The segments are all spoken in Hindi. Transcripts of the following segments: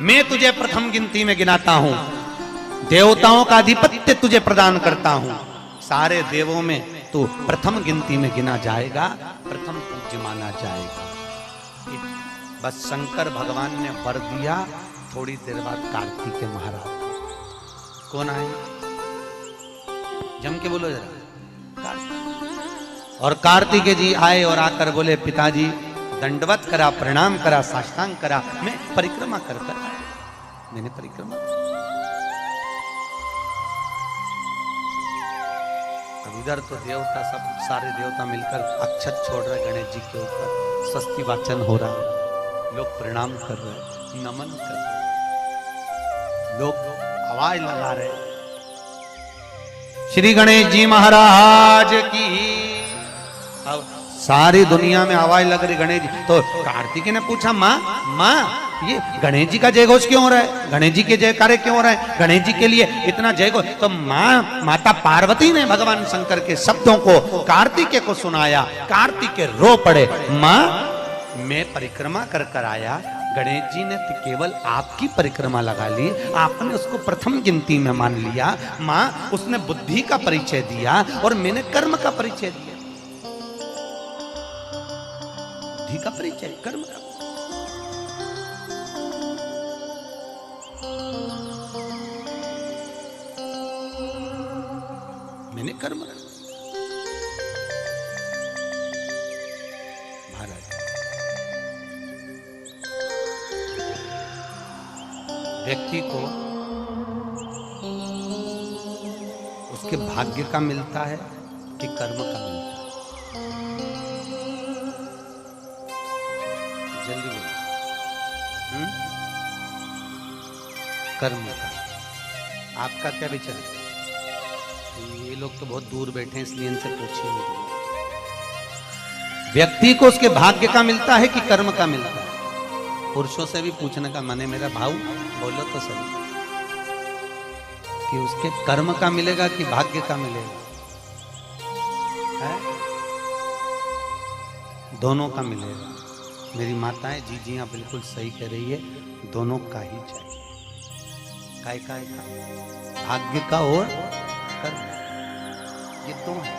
मैं तुझे प्रथम गिनती में गिनाता हूं, देवताओं का आधिपत्य तुझे प्रदान करता हूं, सारे देवों में तू प्रथम गिनती में गिना जाएगा, प्रथम पूज्य माना जाएगा। बस शंकर भगवान ने वर दिया। थोड़ी देर बाद कार्तिकेय महाराज कौन आए, जम के बोलो जरा। और कार्तिकेय जी आए और आकर बोले, पिताजी दंडवत करा, प्रणाम करा, साष्टांग करा, मैं परिक्रमा कर मैंने परिक्रमा। अब इधर तो देवता सब, सारे देवता मिलकर अक्षत छोड़ रहे गणेश जी के ऊपर, स्वस्ति वाचन हो रहा है, लोग प्रणाम कर रहे, नमन कर रहे, लोग आवाज लगा रहे, श्री गणेश जी महाराज की। अब सारी दुनिया में आवाज लग रही गणेश जी। तो कार्तिकेय ने पूछा, माँ ये गणेश जी का जय घोष क्यों हो रहा है, गणेश जी के जयकारे क्यों हो रहा है, गणेश जी के लिए इतना जय घोष। तो माता पार्वती ने भगवान शंकर के शब्दों को कार्तिकेय को सुनाया। कार्तिकेय रो पड़े, माँ मैं परिक्रमा कर आया, गणेश जी ने तो केवल आपकी परिक्रमा लगा ली, आपने उसको प्रथम गिनती में मान लिया। माँ उसने बुद्धि का परिचय दिया और मैंने कर्म का परिचय दिया। बुद्धि का परिचय, कर्म का। मैंने कर्म महाराज। व्यक्ति को उसके भाग्य का मिलता है कि कर्म का मिलता है? जल्दी बोलो। कर्म का। आपका क्या विचार है? ये लोग तो बहुत दूर बैठे हैं इसलिए इनसे पूछिए नहीं। व्यक्ति को उसके भाग्य का मिलता है कि कर्म का मिलता है? पुरुषों से भी पूछने का मन है मेरा भाऊ, बोलो तो सही कि उसके कर्म का मिलेगा कि भाग्य का मिलेगा? है? दोनों का मिलेगा। मेरी माताएं जी हाँ बिल्कुल सही कह रही है, दोनों का ही चाहिए। काय का भाग्य का और कर्म, ये दो है।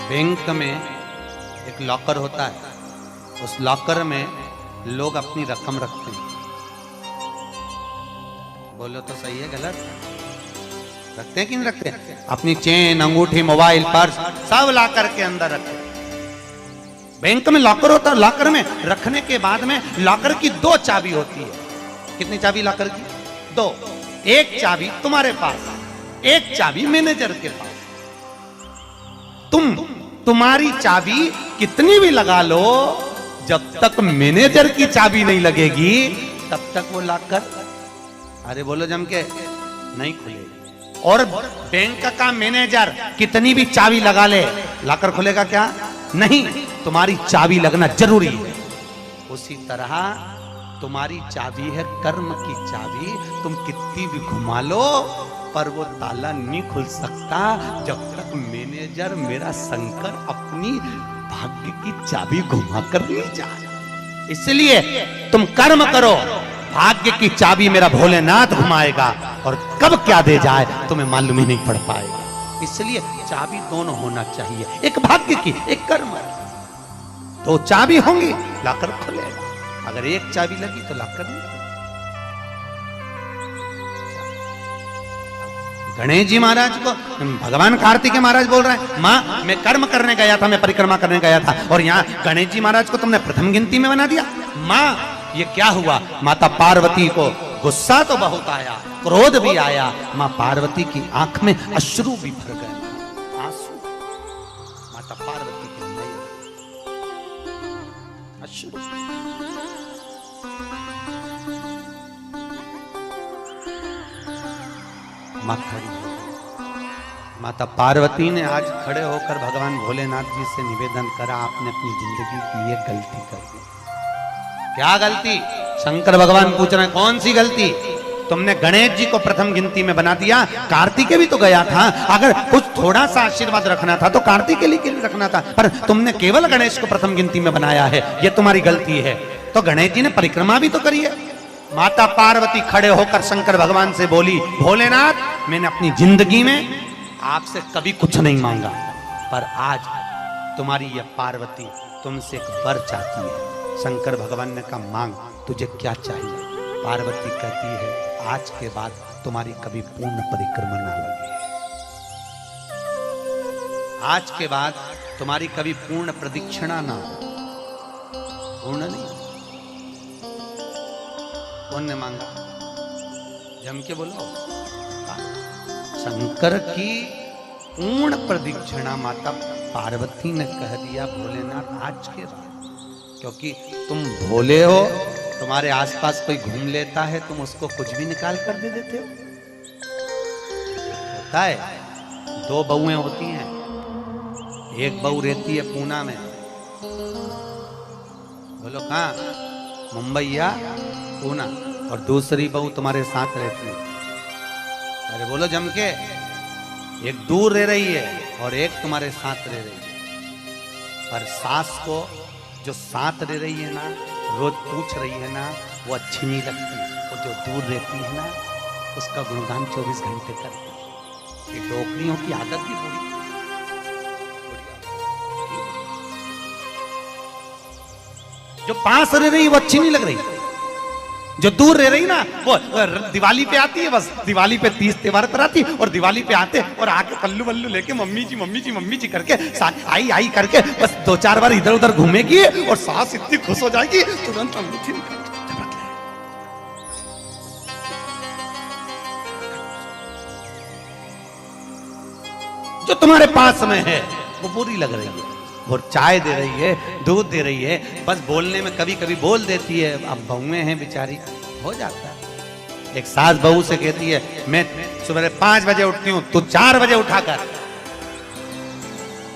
बैंक में एक लॉकर होता है, उस लॉकर में लोग अपनी रकम रखते हैं। बोलो तो सही है गलत? रखते हैं कि नहीं रखते? अपनी चेन, अंगूठी, मोबाइल, पर्स सब लॉकर के अंदर रखते हैं। बैंक में लॉकर होता है, लॉकर में रखने के बाद में लॉकर की दो चाबी होती है। कितनी चाबी लॉकर की? दो। एक चाबी तुम्हारे पास, एक चाबी मैनेजर के पास। तुम्हारी चाबी कितनी भी लगा लो, जब तक मैनेजर की चाबी नहीं लगेगी तब तक वो लॉकर, अरे बोलो जम के, नहीं खुलेगा। और बैंक का मैनेजर कितनी भी चाबी लगा ले, लॉकर खुलेगा क्या? नहीं, तुम्हारी चाबी लगना जरूरी है। उसी तरह तुम्हारी चाबी है कर्म की चाबी, तुम कितनी भी घुमा लो पर वो ताला नहीं खुल सकता जब तक मैनेजर मेरा शंकर अपनी भाग्य की चाबी घुमा कर नहीं जाए। इसलिए तुम कर्म करो, भाग्य की चाबी मेरा भोलेनाथ घुमाएगा और कब क्या दे जाए तुम्हें मालूम ही नहीं पड़ पाएगा। इसलिए चाबी दोनों होना चाहिए, एक भाग्य की, एक कर्म। तो चाबी होंगी लॉकर खुलेगा, अगर एक चाबी लगी तो लॉकर नहीं। गणेश जी महाराज को भगवान कार्तिकेय महाराज बोल रहे हैं, माँ मैं कर्म करने गया था, मैं परिक्रमा करने गया था, और यहाँ गणेश जी महाराज को तुमने प्रथम गिनती में बना दिया। माँ ये क्या हुआ? माता पार्वती को गुस्सा तो बहुत आया, क्रोध भी आया, माँ पार्वती की आंख में अश्रु भी भर गए, आंसू। माता पार्वती के नए अश्रु। माँ खड़ी, माता पार्वती ने आज खड़े होकर भगवान भोलेनाथ जी से निवेदन करा, आपने अपनी जिंदगी की ये गलती कर दी। क्या गलती? शंकर भगवान पूछ रहे हैं कौन सी गलती? तुमने गणेश जी को प्रथम गिनती में बना दिया, कार्तिकेय भी तो गया था। अगर कुछ थोड़ा सा आशीर्वाद रखना था तो कार्तिकेय के लिए रखना था, पर तुमने केवल गणेश को प्रथम गिनती में बनाया है, ये तुम्हारी गलती है। तो गणेश जी ने परिक्रमा भी तो करी है। माता पार्वती खड़े होकर शंकर भगवान से बोली, भोलेनाथ मैंने अपनी जिंदगी में आपसे कभी कुछ नहीं मांगा, पर आज तुम्हारी यह पार्वती तुमसे एक वर चाहती है। शंकर भगवान ने कहा, मांग, तुझे क्या चाहिए? पार्वती कहती है, आज के बाद तुम्हारी कभी पूर्ण परिक्रमा ना होगी। आज के बाद तुम्हारी कभी पूर्ण प्रदक्षिणा ना हो। पूर्ण नहीं, कौन ने मांगा? जम के बोलो। शंकर की पूर्ण प्रदक्षिणा माता पार्वती ने कह दिया, भोलेनाथ आज के बाद, क्योंकि तुम भोले हो, तुम्हारे आसपास कोई घूम लेता है, तुम उसको कुछ भी निकाल कर दे देते हो। होता है, दो बहुएं होती हैं, एक बहू रहती है पूना में, बोलो कहाँ? मुंबई या पूना, और दूसरी बहू तुम्हारे साथ रहती है। अरे बोलो जम के, एक दूर रह रही है और एक तुम्हारे साथ रह रही है। पर सास को जो साथ रह रही है ना, रोज पूछ रही है ना, वो अच्छी नहीं लगती। वो जो दूर रहती है ना, उसका गुणगान 24 घंटे करती है। ये डोकरियों की आदत भी बुरी। जो पास रह रही है वो अच्छी नहीं लग रही, जो दूर रह रही ना, वो दिवाली पे आती है, बस दिवाली पे 30 त्योहार पर आती, और दिवाली पे आते और आके कल्लू वल्लू लेके मम्मी जी मम्मी जी मम्मी जी करके आई आई करके बस 2-4 बार इधर उधर घूमेगी और सास इतनी खुश हो जाएगी, तुरंत अंगूठी निकाल। जो तुम्हारे पास में है वो बुरी लग रही है, और चाय दे रही है, दूध दे रही है, बस बोलने में कभी कभी बोल देती है। अब बहुएं हैं बेचारी, हो जाता है। एक सास बहू से कहती है, मैं सुबह 5 बजे उठती हूँ, तू 4 बजे उठाकर।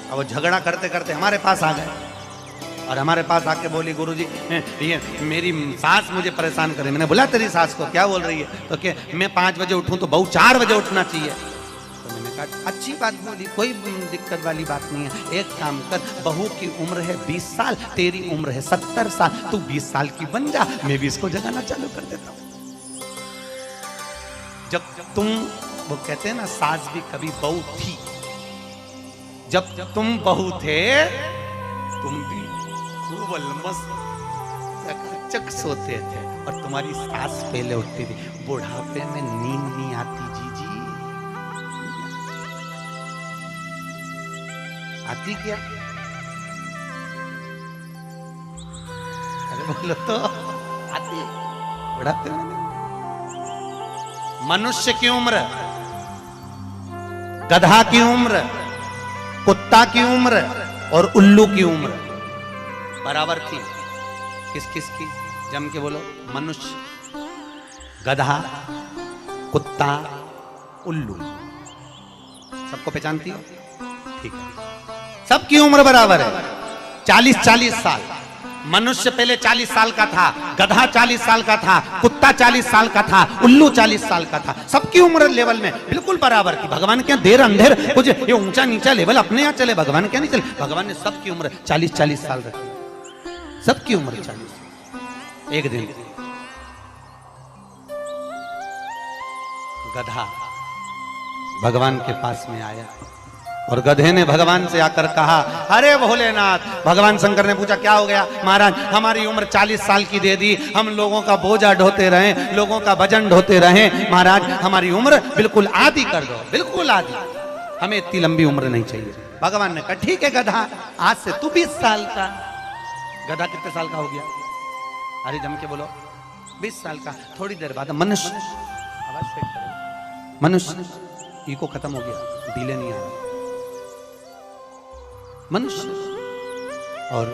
अब वो झगड़ा करते करते हमारे पास आ गए, और हमारे पास आके बोली, गुरुजी ये मेरी सास मुझे परेशान करे। मैंने बोला, तेरी सास को क्या बोल रही है? तो क्या मैं 5 बजे उठूं तो बहू 4 बजे उठना चाहिए। अच्छी बात बोली, कोई दिक्कत वाली बात नहीं है। एक काम कर, बहू की उम्र है 20 साल, तेरी उम्र है 70 साल, तू 20 साल की बन जा, मैं भी इसको जगाना चालू कर देता हूं। जब तुम, वो कहते हैं ना, सास भी कभी बहू थी। जब तुम बहू थे, तुम भी खूब चक सोते थे, और तुम्हारी सास पहले उठती थी। बुढ़ापे में नींद नहीं आती जीजी, आती क्या? अरे बोलो तो, आती बुढ़ापे में नहीं। मनुष्य की उम्र, गधा की उम्र, कुत्ता की उम्र और उल्लू की उम्र बराबर थी। किस किस की? जम के बोलो। मनुष्य, गधा, कुत्ता, उल्लू, सबको पहचानती हो? ठीक है, सबकी उम्र बराबर है, 40-40 साल। मनुष्य पहले 40 साल का था, गधा 40 साल का था, कुत्ता 40 साल का था, उल्लू 40 साल का था। सबकी उम्र लेवल में बिल्कुल बराबर थी। भगवान क्या देर अंधेर कुछ ये ऊंचा नीचा लेवल अपने यहाँ चले, भगवान क्या नहीं चले। भगवान ने सबकी उम्र 40-40 साल रखी, सबकी उम्र 40। एक दिन गधा भगवान के पास में आया, और गधे ने भगवान से आकर कहा, अरे भोलेनाथ। भगवान शंकर ने पूछा, क्या हो गया? महाराज, हमारी उम्र 40 साल की दे दी, हम लोगों का बोझा ढोते रहे, लोगों का वजन ढोते रहे, महाराज हमारी उम्र बिल्कुल आधी कर दो, बिल्कुल आधी, हमें इतनी लंबी उम्र नहीं चाहिए। भगवान ने कहा, ठीक है गधा, आज से तू 20 साल का। गधा कितने साल का हो गया? अरे जम के बोलो, 20 साल का। थोड़ी देर बाद मनुष्य, आवाज सेट करो, मनुष्य ईको खत्म हो गया, डीले नहीं आ रहा, मनुष्य। और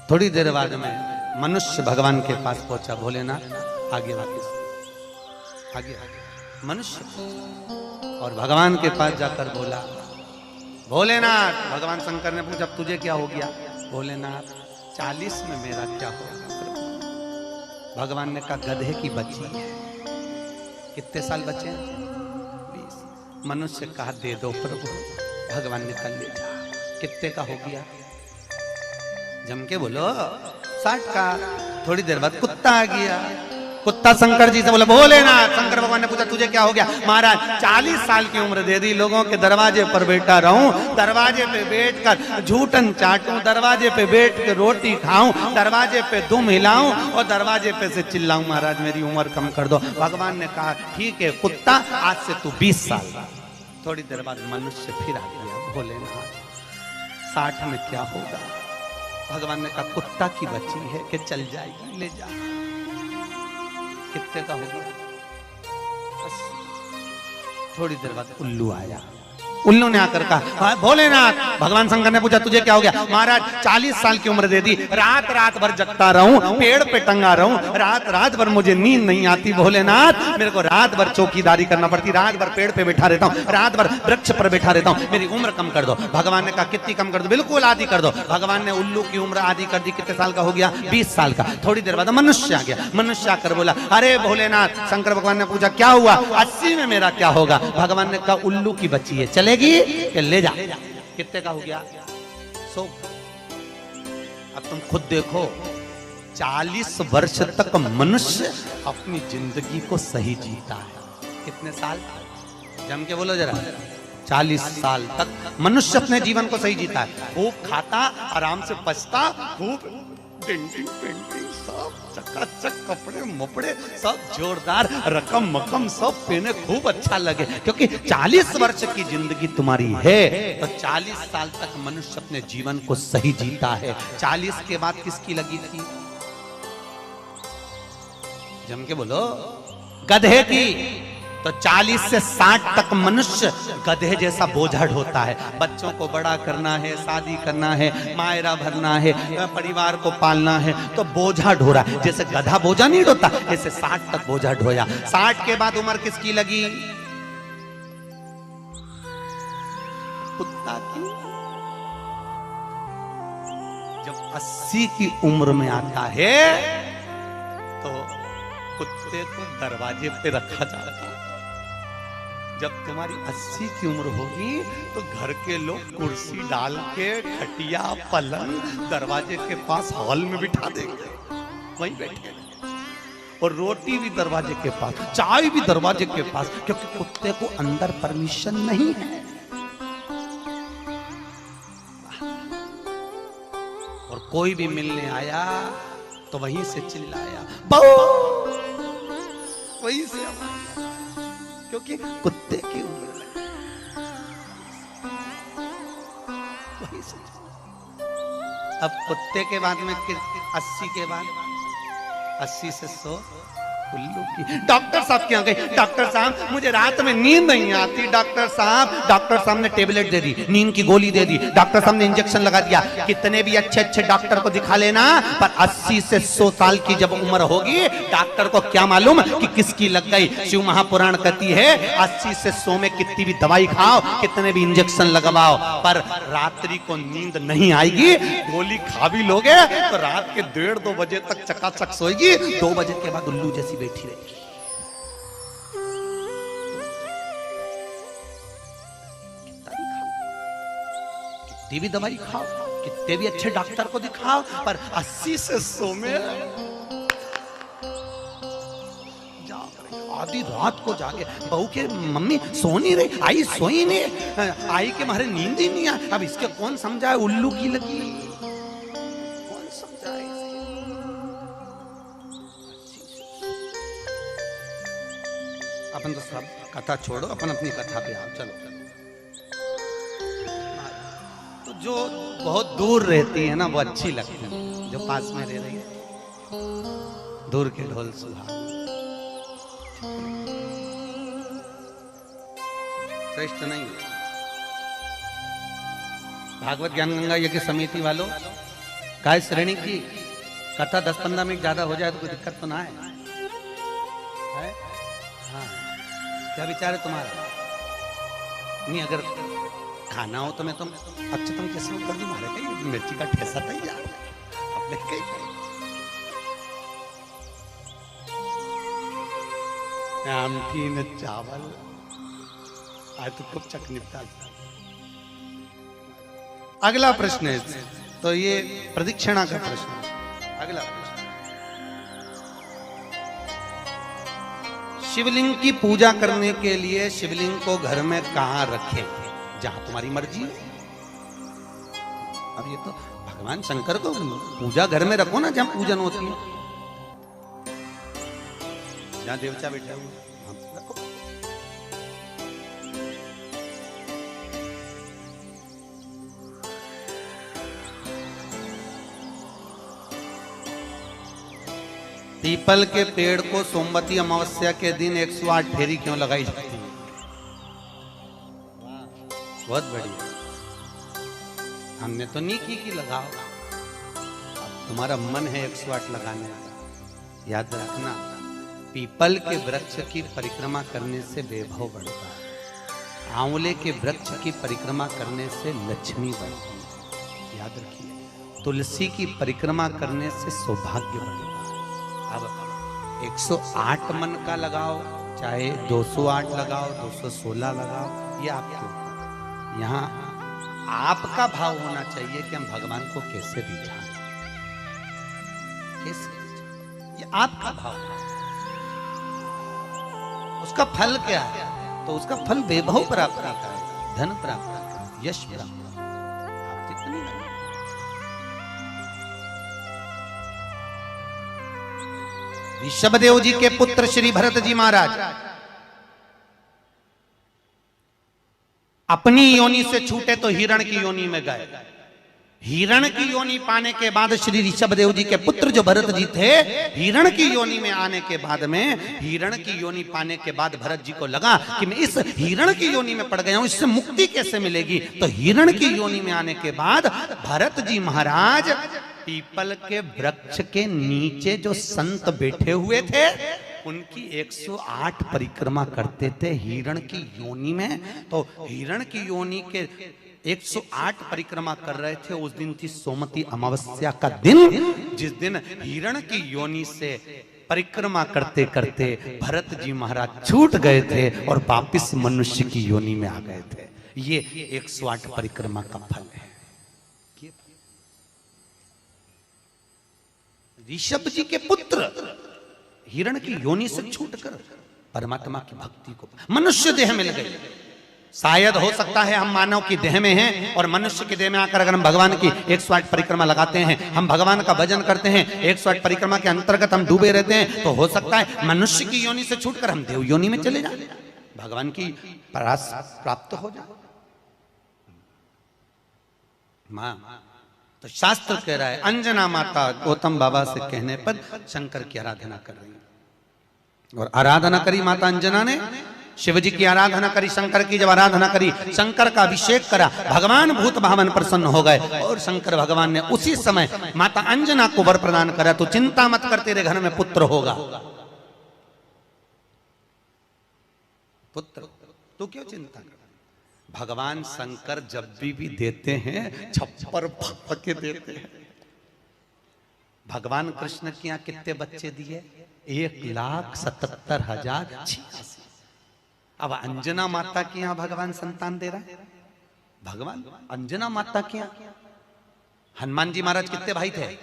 थोड़ी देर बाद में मनुष्य भगवान के पास पहुंचा। भोलेनाथ आगे वापस, आगे मनुष्य, और भगवान के पास जाकर बोला, भोलेनाथ। भगवान शंकर ने पूछा, तुझे क्या हो गया? भोलेनाथ, 40 में मेरा क्या होगा? भगवान ने कहा, गधे की बच्ची है, कितने साल बचे हैं? 20। मनुष्य कहा दे दो प्रभु, भगवान ने कल ले जा। कितने का हो गया? जम के बोलो 60 का। थोड़ी देर बाद कुत्ता आ गया। कुत्ता शंकर जी से बोला भोलेनाथ। शंकर भगवान ने पूछा तुझे क्या हो गया? महाराज 40 साल की उम्र दे दी, लोगों के दरवाजे पर बैठा रहूं, दरवाजे पे बैठकर झूठन चाटूं, दरवाजे पे बैठ के रोटी खाऊं, दरवाजे पे दुम हिलाऊं और दरवाजे पे से चिल्लाऊं, महाराज मेरी उम्र कम कर दो। भगवान ने कहा ठीक है कुत्ता, आज से तू 20 साल। थोड़ी देर बाद मनुष्य फिर आ गया। भोलेनाथ 60 में क्या होगा? भगवान ने कहा कुत्ता की बच्ची है कि चल जाएगी, ले जा। कितने का हो गया? थोड़ी देर बाद उल्लू आया। उल्लू ने आकर कहा भोलेनाथ। भगवान शंकर ने पूछा तुझे क्या हो गया? महाराज 40 साल की उम्र दे दी, रात रात भर जगता रहूं, पेड़ पे टंगा रहूं, रात रात भर मुझे नींद नहीं आती भोलेनाथ, मेरे को रात भर चौकीदारी करना पड़ती, रात भर पेड़ पे बैठा रहता हूं, रात भर वृक्ष पर बैठा रहता हूं, मेरी उम्र कम कर दो। भगवान ने कहा कितनी कम कर दो? बिल्कुल आधी कर दो। भगवान ने उल्लू की उम्र आधी कर दी। कितने साल का हो गया? 20 साल का। थोड़ी देर बाद मनुष्य आ गया। मनुष्य आकर बोला अरे भोलेनाथ। शंकर भगवान ने पूछा क्या हुआ? 80 में मेरा क्या होगा? भगवान ने कहा उल्लू की बच्ची है, चलेगी? ले जा। कितने का हो गया? 100। अब तुम खुद देखो 40 वर्ष तक मनुष्य अपनी जिंदगी को सही जीता है। कितने साल? जम के बोलो जरा। 40 साल तक मनुष्य अपने जीवन को सही जीता है। खूब खाता, आराम से पचता, खूब डेंटिंग पेंटिंग सब चकाचक, कपड़े मपड़े सब जोरदार, रकम मकम सब पहने, खूब अच्छा लगे, क्योंकि 40 वर्ष की जिंदगी तुम्हारी है तो 40 साल तक मनुष्य अपने जीवन को सही जीता है। 40 के बाद किसकी लगी थी? जम के बोलो। गधे की। तो 40 से 60 तक मनुष्य गधे जैसा बोझा ढोता है। बच्चों को बड़ा करना है, शादी करना है, मायरा भरना है, परिवार को पालना है, तो बोझा ढो रहा है। जैसे गधा बोझा नहीं ढोता, ऐसे 60 तक बोझा ढोया। 60 के बाद उम्र किसकी लगी? कुत्ता की। जब 80 की उम्र में आता है तो कुत्ते को दरवाजे पे रखा जाता है। जब तुम्हारी 80 की उम्र होगी तो घर के लोग कुर्सी डाल के, खटिया पलंग दरवाजे के पास हॉल में बिठा देंगे, वहीं बैठे, और रोटी भी दरवाजे के पास, चाय भी दरवाजे के पास, क्योंकि कुत्ते को अंदर परमिशन नहीं है। और कोई भी मिलने आया तो वहीं से चिल्लाया बहु, वहीं से, क्योंकि कुत्ते की उम्र वहीं से। अब कुत्ते के बाद में 80 के बाद 80 से 100 उल्लू की। डॉक्टर साहब क्या गए? डॉक्टर साहब मुझे रात में नींद नहीं आती। डॉक्टर साहब ने टेबलेट दे दी, नींद की गोली दे दी, डॉक्टर साहब ने इंजेक्शन लगा दिया। कितने भी अच्छे अच्छे डॉक्टर को दिखा लेना, पर 80 से 100 साल की जब उम्र होगी, डॉक्टर को क्या मालूम कि किसकी लग गई। शिव महापुराण कहती है 80 से 100 में कितनी भी दवाई खाओ, कितने भी इंजेक्शन लगवाओ, पर रात्रि को नींद नहीं आएगी। गोली खा भी लोगे तो रात के 1:30-2 बजे तक चकाचक सोएगी, 2 बजे के बाद उल्लू जैसी बैठी रहेगी। कितनी भी दवाई खाओ, कितने भी अच्छे डॉक्टर को दिखाओ, पर 80 से 100 में आधी रात को जाके बहू के मम्मी सो नहीं रही, आई सोई नहीं, आई के मारे नींद ही नहीं आई। अब इसके कौन समझाए? उल्लू की लगी, कौन समझाए? अपन तो सब कथा छोड़ो, अपन अपनी कथा पे आओ। चलो तो जो बहुत दूर रहती है ना वो अच्छी लगती है, जो पास में रह रही है दूर के ढोल सुहा श्रेष्ठ नहीं। भागवत ज्ञान गंगा यज्ञ समिति वालों, गाय श्रेणी की कथा 10-15 मिनट ज्यादा हो जाए तो कोई दिक्कत तो ना है? हाँ, क्या विचार है तुम्हारा? नहीं, अगर खाना हो तो मैं तुम अच्छा तुम कैसे कर दी, मारे कहीं मिर्ची का ठेसा तैयार अपने कहीं आमटी न चावल आज तो खूब चक निपटा। अगला प्रश्न है, तो ये प्रदक्षिणा का प्रश्न है। अगला प्रश्न, शिवलिंग की पूजा करने के लिए शिवलिंग को घर में कहां रखें? जहां तुम्हारी मर्जी है। अब ये तो भगवान शंकर को पूजा घर में रखो ना, जहां पूजन होती है, जहां देवता बैठा हुआ रखो। पीपल के पेड़ को सोमवती अमावस्या के दिन 108 फेरी क्यों लगाई जाती है? बहुत बढ़िया। हमने तो नहीं की लगाओ, अब तुम्हारा मन है 108 लगाने का। याद रखना, पीपल के वृक्ष की परिक्रमा करने से वैभव बढ़ता है, आंवले के वृक्ष की परिक्रमा करने से लक्ष्मी बढ़ती है। याद रखिए, तुलसी की परिक्रमा करने से सौभाग्य बढ़ता है। अब 108 मन का लगाओ, चाहे 208 लगाओ, 216 लगाओ, ये आपके ऊपर। यहाँ आपका भाव होना चाहिए कि हम भगवान को कैसे रिझाएं, कैसे रिझाएं, ये आपका भाव है। उसका फल क्या है? तो उसका फल वैभव प्राप्त का है, धन प्राप्त का है, यश प्राप्त का है। आप जितनी ऋषभदेव जी के पुत्र श्री भरत जी महाराज अपनी योनि से छूटे तो हिरण की योनि में गए। हिरण की योनि पाने के बाद श्री ऋषभदेव जी के पुत्र जो भरत जी थे, हिरण की योनि में आने के बाद में, हिरण की योनि पाने के बाद भरत जी को लगा कि मैं इस हिरण की योनि में पड़ गया हूं, इससे मुक्ति कैसे मिलेगी? तो हिरण की योनि में आने के बाद भरत जी महाराज पीपल के वृक्ष के नीचे जो संत बैठे हुए थे, उनकी 108 परिक्रमा करते थे हिरण की योनि में। तो हिरण की योनि के 108 परिक्रमा कर रहे थे। उस दिन थी सोमवती अमावस्या का दिन, जिस दिन हिरण की योनि से परिक्रमा करते करते भरत जी महाराज छूट गए थे और वापिस मनुष्य की योनि में आ गए थे। ये 108 परिक्रमा का फल है। ऋषभ जी के पुत्र हिरण की योनि से छूटकर परमात्मा की भक्ति को मनुष्य देह मिल गई। शायद हो सकता है हम मानव की देह में हैं और मनुष्य की देह में आकर अगर हम भगवान की 108 परिक्रमा लगाते हैं, हम भगवान का भजन करते हैं, 108 परिक्रमा के अंतर्गत हम डूबे रहते हैं, तो हो सकता है मनुष्य की योनि से छूटकर हम देव योनि में चले जाए, भगवान की परास प्राप्त हो जाए। मां तो शास्त्र कह रहा है, अंजना माता गौतम बाबा से कहने पर शंकर की आराधना कर रही है। और आराधना करी माता अंजना ने, शिव जी की आराधना करी, शंकर की जब आराधना करी, शंकर का अभिषेक करा, भगवान भूत भावन प्रसन्न हो गए और शंकर भगवान ने उसी समय माता अंजना को वर प्रदान करा, तो चिंता मत कर, तेरे घर में पुत्र होगा। पुत्र, तू क्यों चिंता कर? भगवान शंकर जब भी देते हैं छप्पर के देते हैं। भगवान कृष्ण के यहाँ कितने बच्चे दिए? 1,77,086। अब अंजना माता के यहाँ भगवान संतान दे रहा है। भगवान अंजना माता के यहाँ हनुमान जी महाराज कितने भाई थे?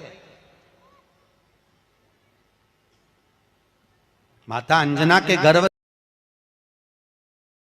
माता अंजना के गर्भ